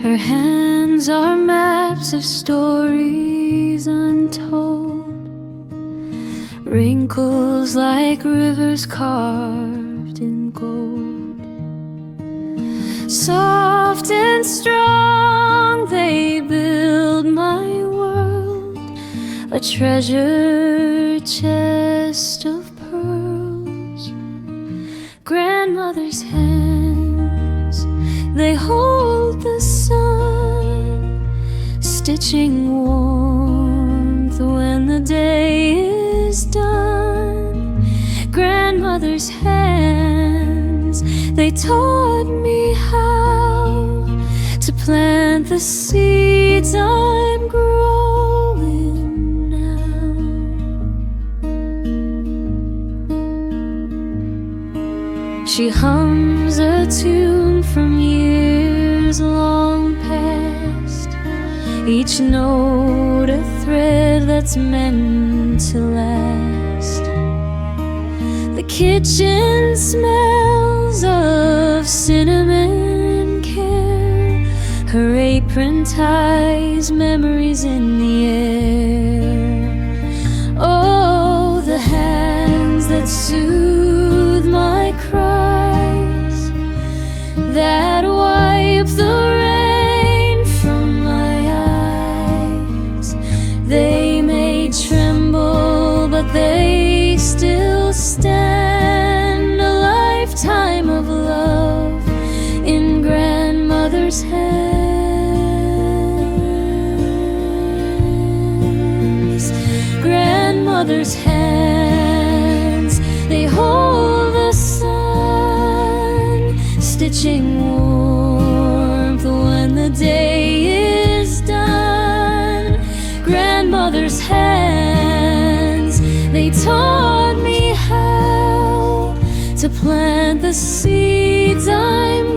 Her hands are maps of stories untold, wrinkles like rivers carved in gold. Soft and strong they build my world, a treasure chest of pearls. Grandmother's hands, they hold the sun, stitching warmth when the day is done. Grandmother's hands, they taught me how to plant the seeds I'm growing now. She hums a tune from years long past, each note a thread that's meant to last. The kitchen smells of cinnamon care, her apron ties memories in the air. Oh, the hands that soothe my cries, that wipe the rain from my eyes. They may tremble, but they still stand. A lifetime of love in grandmother's hands. Grandmother's hands, they hold the sun, stitching warmth when the day is done. Grandmother's hands, they taught me how to plant the seeds I'm